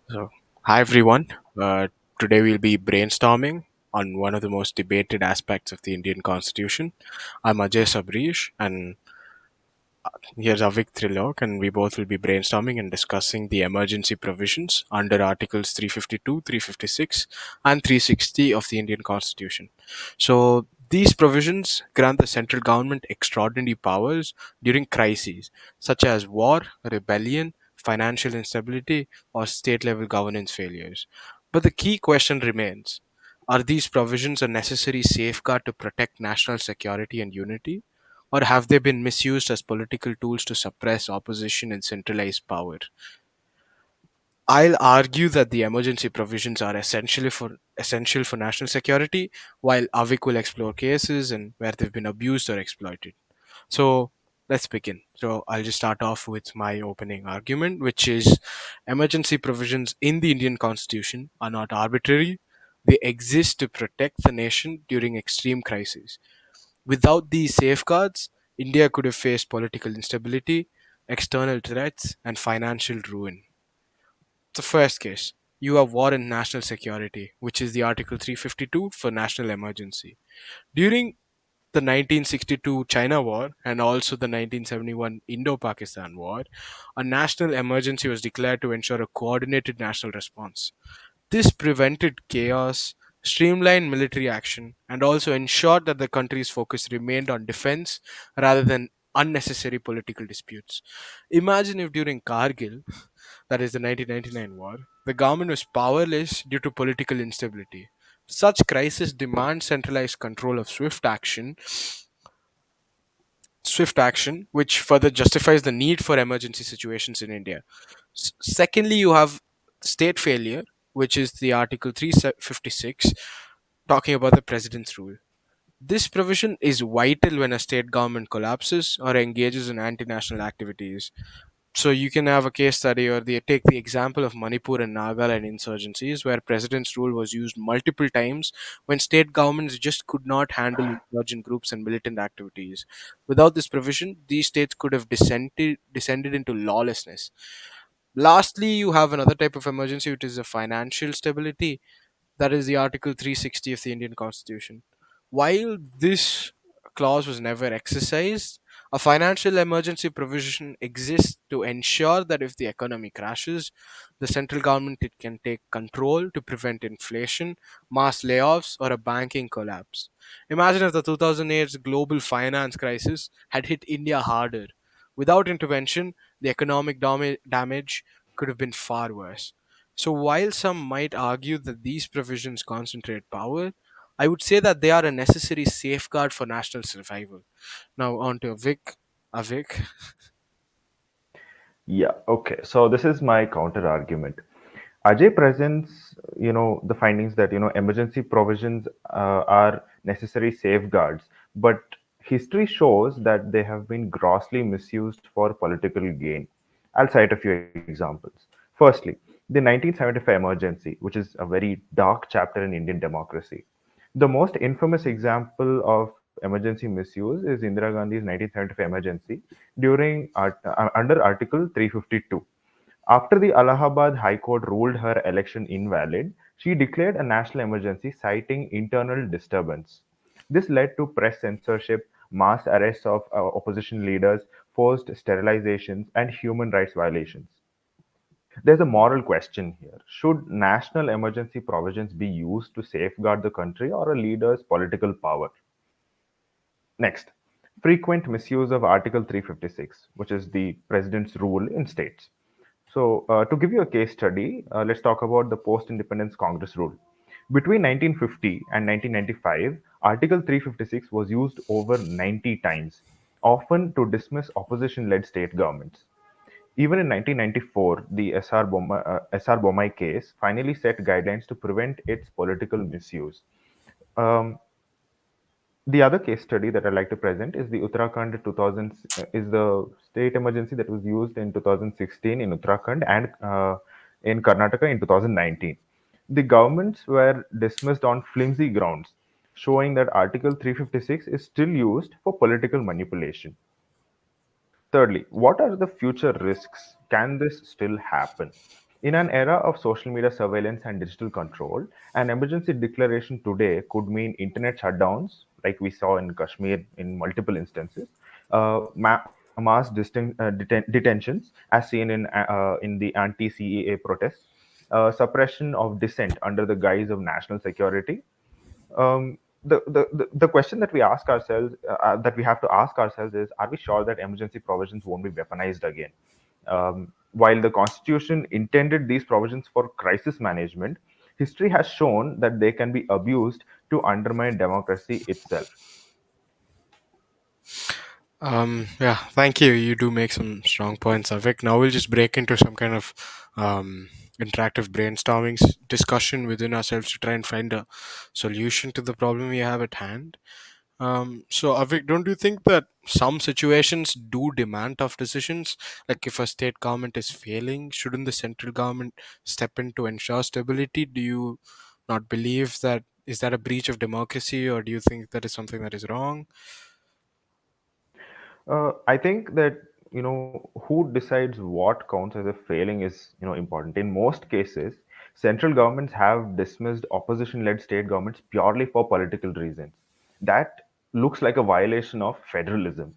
So, hi everyone. Today we'll be brainstorming on one of the most debated aspects of the Indian Constitution. I'm Ajay Sabrish, and here's Avik Trilok, and we both will be brainstorming and discussing the emergency provisions under Articles 352, 356, and 360 of the Indian Constitution. So, these provisions grant the central government extraordinary powers during crises such as war, rebellion, financial instability, or state level governance failures. But the key question remains, are these provisions a necessary safeguard to protect national security and unity? Or have they been misused as political tools to suppress opposition and centralize power? I'll argue that the emergency provisions are essential for national security, while Avik will explore cases and where they've been abused or exploited. So let's begin. So I'll just start off with my opening argument, which is emergency provisions in the Indian Constitution are not arbitrary. They exist to protect the nation during extreme crises. Without these safeguards, India could have faced political instability, external threats, and financial ruin. The first case, you have war and national security, which is the Article 352 for national emergency. During the 1962 China War and also the 1971 Indo Pakistan War, a national emergency was declared to ensure a coordinated national response. This prevented chaos, streamlined military action, and also ensured that the country's focus remained on defense rather than unnecessary political disputes. Imagine if during Kargil, that is the 1999 war, the government was powerless due to political instability. Such crises demand centralized control of swift action, which further justifies the need for emergency situations in India. Secondly, you have state failure, which is the Article 356, talking about the president's rule. This provision is vital when a state government collapses or engages in anti national activities. So you can have a case study or take the example of Manipur and Nagaland insurgencies where president's rule was used multiple times when state governments just could not handle insurgent groups and militant activities. Without this provision, these states could have descended into lawlessness. Lastly, you have another type of emergency, which is a financial stability, that is the Article 360 of the Indian Constitution. While this clause was never exercised, a financial emergency provision exists to ensure that if the economy crashes, the central government it can take control to prevent inflation, mass layoffs, or a banking collapse. Imagine if the 2008 global finance crisis had hit India harder. Without intervention, the economic damage could have been far worse. So, while some might argue that these provisions concentrate power, I would say that they are a necessary safeguard for national survival. Now, on to Vic. Avik. Yeah, okay. So this is my counter argument. Ajay presents, the findings that, emergency provisions are necessary safeguards, but history shows that they have been grossly misused for political gain. I'll cite a few examples. Firstly, the 1975 emergency, which is a very dark chapter in Indian democracy. The most infamous example of emergency misuse is Indira Gandhi's 1975 emergency under Article 352. After the Allahabad High Court ruled her election invalid, she declared a national emergency citing internal disturbance. This led to press censorship, mass arrests of opposition leaders, forced sterilizations, and human rights violations. There's a moral question here. Should national emergency provisions be used to safeguard the country or a leader's political power? Next, frequent misuse of Article 356, which is the president's rule in states. So, to give you a case study, let's talk about the Post Independence Congress rule. Between 1950 and 1995, Article 356 was used over 90 times, often to dismiss opposition led state governments. Even in 1994, the SR Bomai case finally set guidelines to prevent its political misuse. Um, the other case study that I'd like to present is the Uttarakhand 2000 is the state emergency that was used in 2016 in Uttarakhand and in Karnataka in 2019. The governments were dismissed on flimsy grounds, showing that Article 356 is still used for political manipulation. Thirdly, what are the future risks? Can this still happen? In an era of social media surveillance and digital control, an emergency declaration today could mean internet shutdowns, like we saw in Kashmir in multiple instances, mass detentions, as seen in the anti-CEA protests, suppression of dissent under the guise of national security. The question that we ask ourselves, that we have to ask ourselves, is: are we sure that emergency provisions won't be weaponized again? While the Constitution intended these provisions for crisis management, history has shown that they can be abused to undermine democracy itself. Yeah, thank you. You do make some strong points, Avik. Now we'll just break into some kind of um, interactive brainstorming discussion within ourselves to try and find a solution to the problem we have at hand. So, Avik, don't you think that some situations do demand tough decisions? Like if a state government is failing, shouldn't the central government step in to ensure stability? Do you not believe that? Is that a breach of democracy, or do you think that is something that is wrong? I think that who decides what counts as a failing is important. In most cases, central governments have dismissed opposition-led state governments purely for political reasons. That looks like a violation of federalism.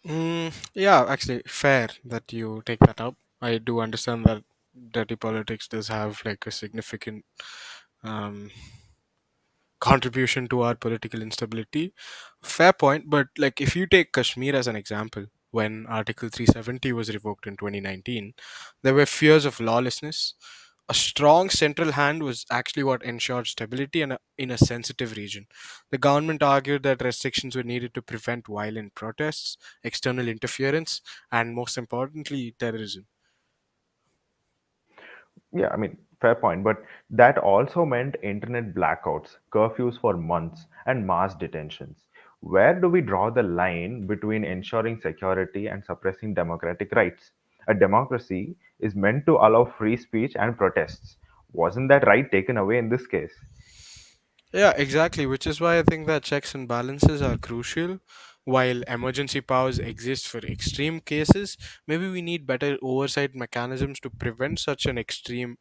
Yeah, actually, fair that you take that up. I do understand that dirty politics does have like a significant um, contribution to our political instability. Fair point, but like if you take Kashmir as an example, when Article 370 was revoked in 2019, there were fears of lawlessness. A strong central hand was actually what ensured stability in a sensitive region. The government argued that restrictions were needed to prevent violent protests, external interference, and most importantly, terrorism. Yeah, I mean, fair point. But that also meant internet blackouts, curfews for months, and mass detentions. Where do we draw the line between ensuring security and suppressing democratic rights? A democracy is meant to allow free speech and protests. Wasn't that right taken away in this case? Yeah, exactly. Which is why I think that checks and balances are crucial. While emergency powers exist for extreme cases, maybe we need better oversight mechanisms to prevent such an extreme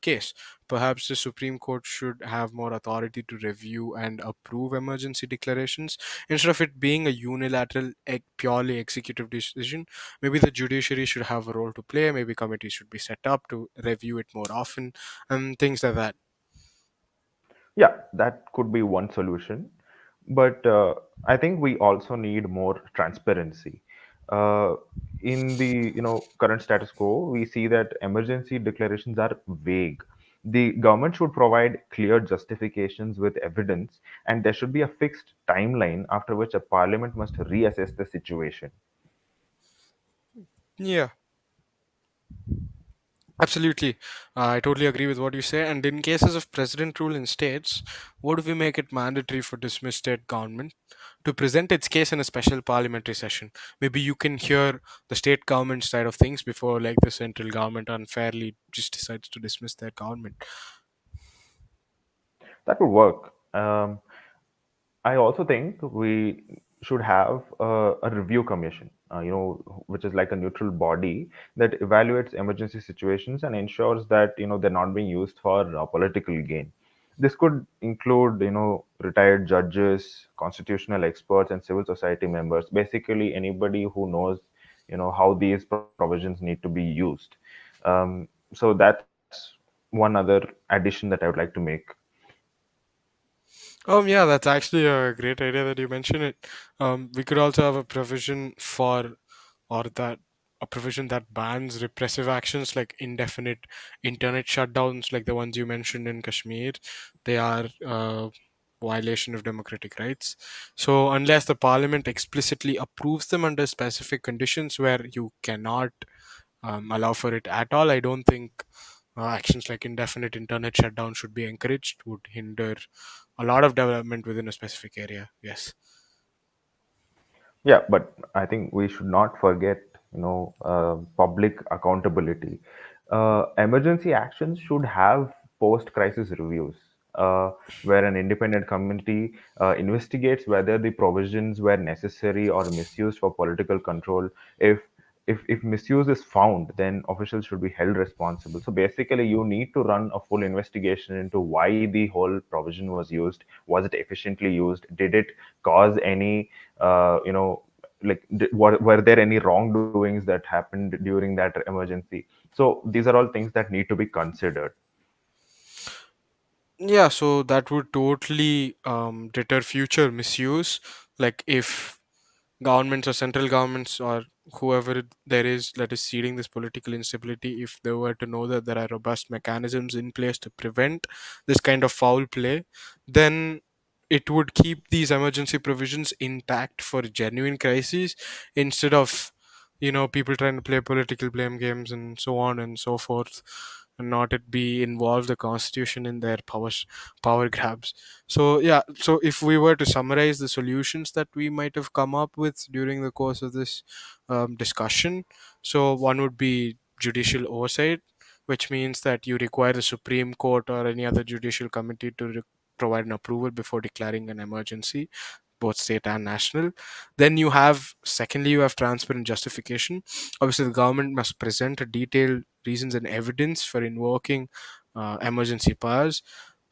case. Perhaps the Supreme Court should have more authority to review and approve emergency declarations instead of it being a unilateral, purely executive decision. Maybe the judiciary should have a role to play. Maybe committees should be set up to review it more often, and things like that. Yeah, that could be one solution. But I think we also need more transparency. Uh, in the current status quo, we see that emergency declarations are vague. The government should provide clear justifications with evidence, and there should be a fixed timeline after which a parliament must reassess the situation. Yeah. Absolutely. I totally agree with what you say. And in cases of president rule in states, what if we make it mandatory for dismissed state government to present its case in a special parliamentary session? Maybe you can hear the state government side of things before, like, the central government unfairly just decides to dismiss their government. That would work. I also think we should have a review commission, which is like a neutral body that evaluates emergency situations and ensures that they're not being used for political gain. This could include retired judges, constitutional experts, and civil society members. Basically, anybody who knows how these provisions need to be used. So that's one other addition that I would like to make. Yeah, that's actually a great idea that you mentioned it. We could also have a provision for, or that a provision that bans repressive actions like indefinite internet shutdowns, like the ones you mentioned in Kashmir. They are violation of democratic rights. So unless the parliament explicitly approves them under specific conditions where you cannot allow for it at all, I don't think actions like indefinite internet shutdown should be encouraged. Would hinder a lot of development within a specific area. Yes. Yeah, but I think we should not forget, public accountability. Emergency actions should have post-crisis reviews, where an independent committee investigates whether the provisions were necessary or misused for political control. If if misuse is found, then officials should be held responsible. So basically, you need to run a full investigation into why the whole provision was used. Was it efficiently used? Did it cause any, like, were there any wrongdoings that happened during that emergency? So these are all things that need to be considered. Yeah, so that would totally deter future misuse. Like if governments or central governments or whoever there is that is seeding this political instability, if they were to know that there are robust mechanisms in place to prevent this kind of foul play, then it would keep these emergency provisions intact for genuine crises instead of people trying to play political blame games and so on and so forth, and not it be involve the constitution in their power grabs. So yeah, so if we were to summarize the solutions that we might have come up with during the course of this discussion, so one would be judicial oversight, which means that you require the Supreme Court or any other judicial committee to provide an approval before declaring an emergency, both state and national. Then you have, secondly, you have transparent justification. Obviously, the government must present a detailed reasons and evidence for invoking emergency powers.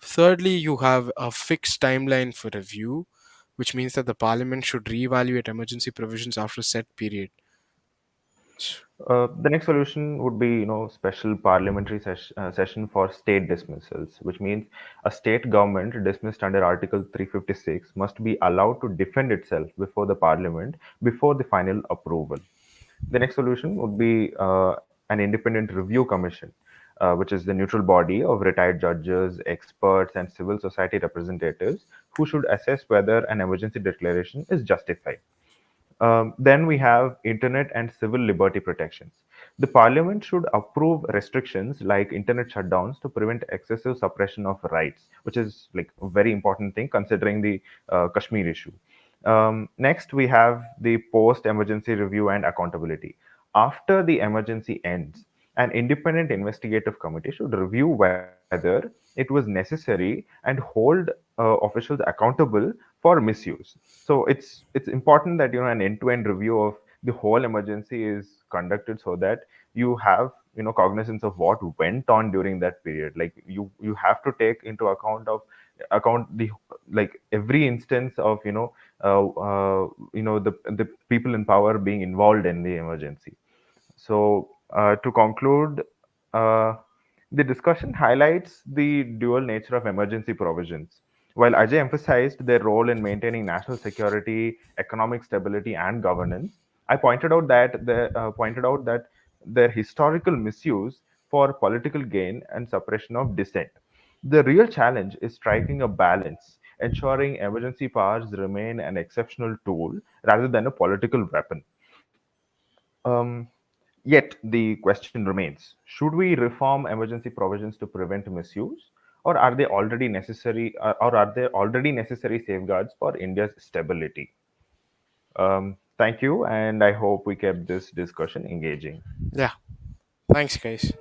Thirdly, you have a fixed timeline for review, which means that the parliament should reevaluate emergency provisions after a set period. The next solution would be, special parliamentary session for state dismissals, which means a state government dismissed under Article 356 must be allowed to defend itself before the parliament before the final approval. The next solution would be an independent review commission, which is the neutral body of retired judges, experts, and civil society representatives who should assess whether an emergency declaration is justified. Then we have internet and civil liberty protections. The parliament should approve restrictions like internet shutdowns to prevent excessive suppression of rights, which is like a very important thing considering the Kashmir issue. Next, we have the post emergency review and accountability. After the emergency ends, an independent investigative committee should review whether it was necessary and hold officials accountable for misuse. So it's important that an end-to-end review of the whole emergency is conducted so that you have cognizance of what went on during that period. Like you have to take into account the like every instance of the people in power being involved in the emergency. So, to conclude, uh, the discussion highlights the dual nature of emergency provisions. While Ajay emphasized their role in maintaining national security, economic stability, and governance, I pointed out that their historical misuse for political gain and suppression of dissent. The real challenge is striking a balance, ensuring emergency powers remain an exceptional tool rather than a political weapon. Um, Yet the question remains: should we reform emergency provisions to prevent misuse, or are they already necessary? Or are they already necessary safeguards for India's stability? Thank you, and I hope we kept this discussion engaging. Yeah, thanks, guys.